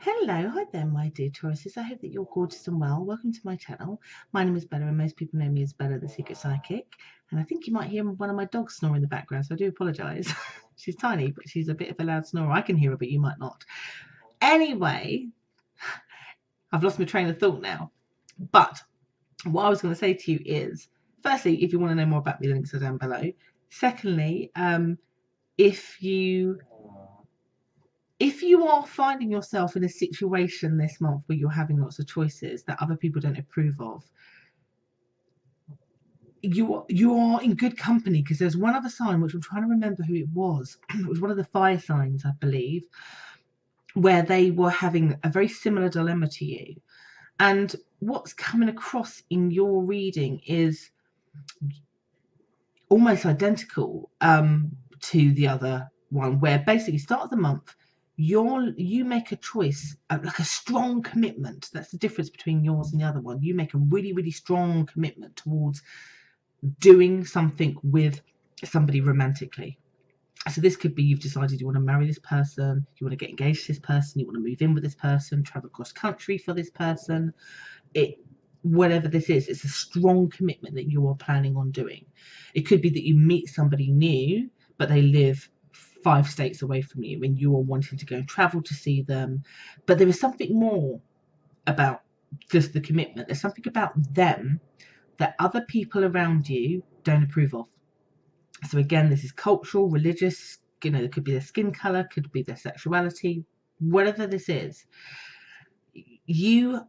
Hello, hi there, my dear Tauruses. I hope that you're gorgeous and well. Welcome to my channel. My name is Bella, and most people know me as Bella, the Secret Psychic. And I think you might hear one of my dogs snore in the background, so I do apologise. She's tiny, but she's a bit of a loud snorer. I can hear her, but you might not. Anyway, I've lost my train of thought now. But what I was going to say to you is, firstly, if you want to know more about me, the links are down below. Secondly, if you are finding yourself in a situation this month where you're having lots of choices that other people don't approve of, you are in good company, because there's one other sign, which I'm trying to remember who it was. It was one of the fire signs, I believe, where they were having a very similar dilemma to you. And what's coming across in your reading is almost identical to the other one, where basically start of the month you make a choice, like a strong commitment. That's the difference between yours and the other one. You make a really, really strong commitment towards doing something with somebody romantically. So this could be you've decided you want to marry this person, you want to get engaged to this person, you want to move in with this person, travel across country for this person. Whatever this is, it's a strong commitment that you are planning on doing. It could be that you meet somebody new, but they live 5 states away from you and you are wanting to go and travel to see them. But there is something more about just the commitment. There's something about them that other people around you don't approve of. So again, this is cultural, religious, it could be their skin color, could be their sexuality, whatever this is. You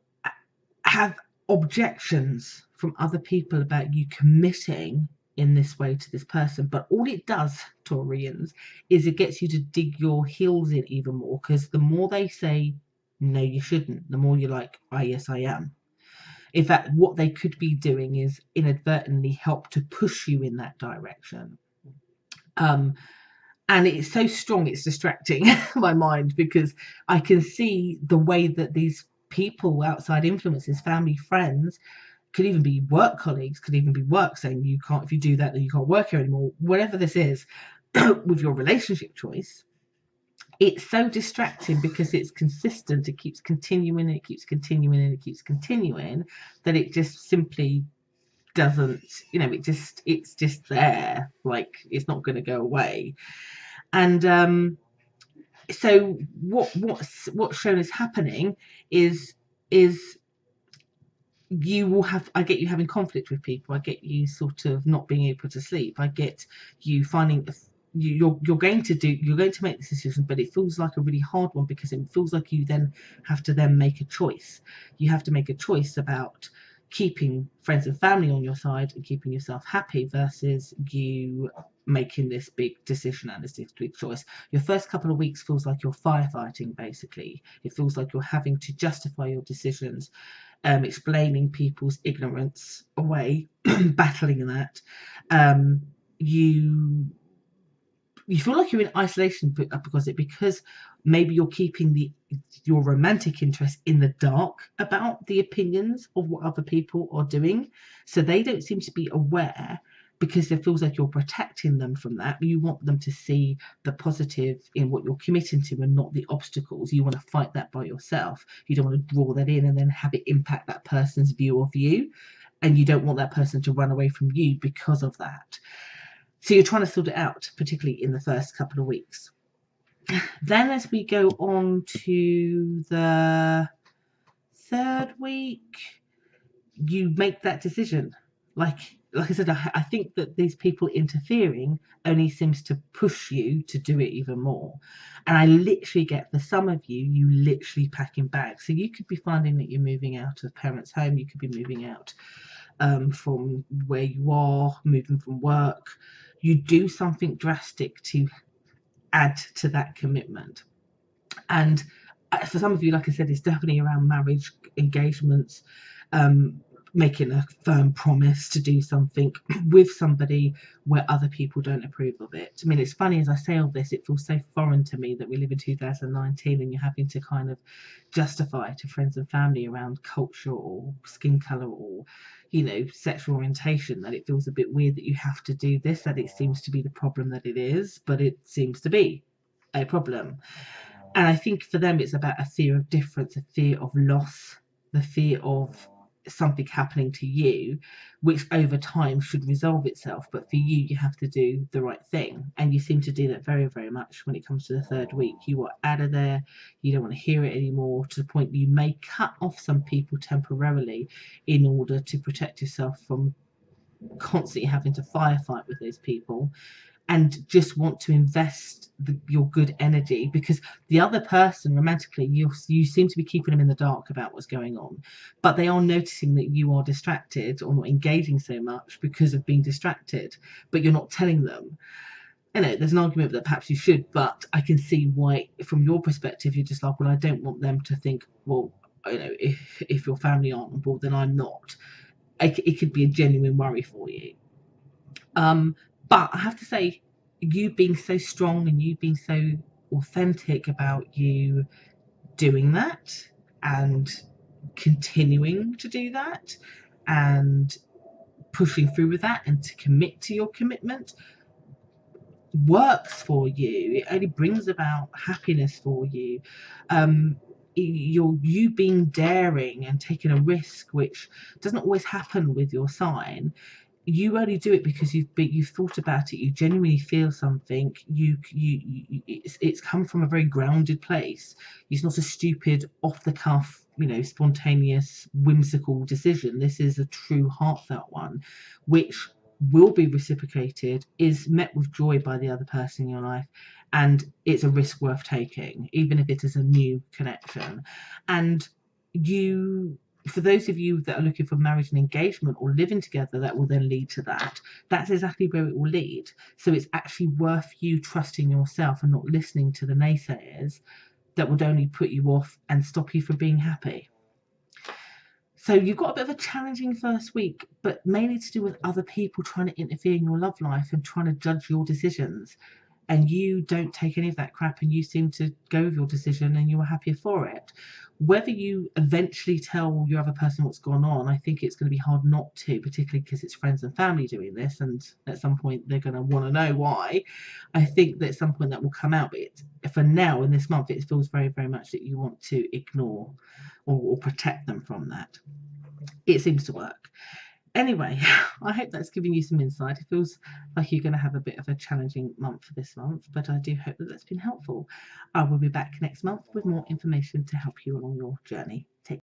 have objections from other people about you committing in this way to this person, but all it does, Taurians, is it gets you to dig your heels in even more, because the more they say no you shouldn't, the more you're like, yes I am. In fact, what they could be doing is inadvertently help to push you in that direction. And it's so strong, it's distracting my mind, because I can see the way that these people, outside influences, family, friends, could even be work colleagues, could even be work, saying you can't, if you do that, then you can't work here anymore. Whatever this is, with your relationship choice, it's so distracting because it's consistent. It keeps continuing and it keeps continuing and it keeps continuing, that it just simply doesn't, it's just there, like it's not going to go away. And so what's shown as happening is you will have, I get you having conflict with people, I get you sort of not being able to sleep, I get you finding you're going to make this decision, but it feels like a really hard one, because it feels like you then have to make a choice. You have to make a choice about keeping friends and family on your side and keeping yourself happy, versus you making this big decision and this big choice. Your first couple of weeks feels like you're firefighting, basically. It feels like you're having to justify your decisions, explaining people's ignorance away, battling that. You feel like you're in isolation because maybe you're keeping your romantic interest in the dark about the opinions of what other people are doing, so they don't seem to be aware, because it feels like you're protecting them from that. You want them to see the positive in what you're committing to and not the obstacles. You want to fight that by yourself. You don't want to draw that in and then have it impact that person's view of you, and you don't want that person to run away from you because of that. So you're trying to sort it out, particularly in the first couple of weeks. Then as we go on to the 3rd week, you make that decision. Like I said, I think that these people interfering only seems to push you to do it even more. And I literally get, for some of you literally packing bags. So you could be finding that you're moving out of parents' home. You could be moving out from where you are, moving from work. You do something drastic to add to that commitment. And for some of you, like I said, it's definitely around marriage, engagements, making a firm promise to do something with somebody where other people don't approve of it. I mean, it's funny, as I say all this, it feels so foreign to me that we live in 2019 and you're having to kind of justify to friends and family around culture or skin color or, sexual orientation, that it feels a bit weird that you have to do this, that it seems to be the problem that it is, but it seems to be a problem. And I think for them, it's about a fear of difference, a fear of loss, the fear of something happening to you, which over time should resolve itself. But for you, you have to do the right thing. And you seem to do that very, very much when it comes to the third week. You are out of there. You don't want to hear it anymore, to the point you may cut off some people temporarily in order to protect yourself from constantly having to firefight with those people, and just want to invest your good energy, because the other person romantically, you seem to be keeping them in the dark about what's going on, but they are noticing that you are distracted or not engaging so much because of being distracted, but you're not telling them. There's an argument that perhaps you should, but I can see why from your perspective you're just like, well, I don't want them to think, well, if your family aren't on board, then I'm not. It could be a genuine worry for you. But I have to say, you being so strong and you being so authentic about you doing that and continuing to do that and pushing through with that and to commit to your commitment works for you. It only brings about happiness for you. You being daring and taking a risk, which doesn't always happen with your sign, you only do it because you've thought about it. You genuinely feel something. It's come from a very grounded place. It's not a stupid, off the cuff, spontaneous, whimsical decision. This is a true, heartfelt one, which will be reciprocated, is met with joy by the other person in your life, and it's a risk worth taking, even if it is a new connection. And for those of you that are looking for marriage and engagement or living together, that will then lead to that. That's exactly where it will lead. So it's actually worth you trusting yourself and not listening to the naysayers that would only put you off and stop you from being happy. So you've got a bit of a challenging first week, but mainly to do with other people trying to interfere in your love life and trying to judge your decisions. And you don't take any of that crap, and you seem to go with your decision and you are happier for it. Whether you eventually tell your other person what's gone on, I think it's going to be hard not to, particularly because it's friends and family doing this, and at some point they're going to want to know why. I think that at some point that will come out, but for now, in this month, it feels very, very much that you want to ignore or protect them from that. It seems to work. Anyway, I hope that's giving you some insight. It feels like you're going to have a bit of a challenging month for this month, but I do hope that that's been helpful. I will be back next month with more information to help you along your journey. Take care.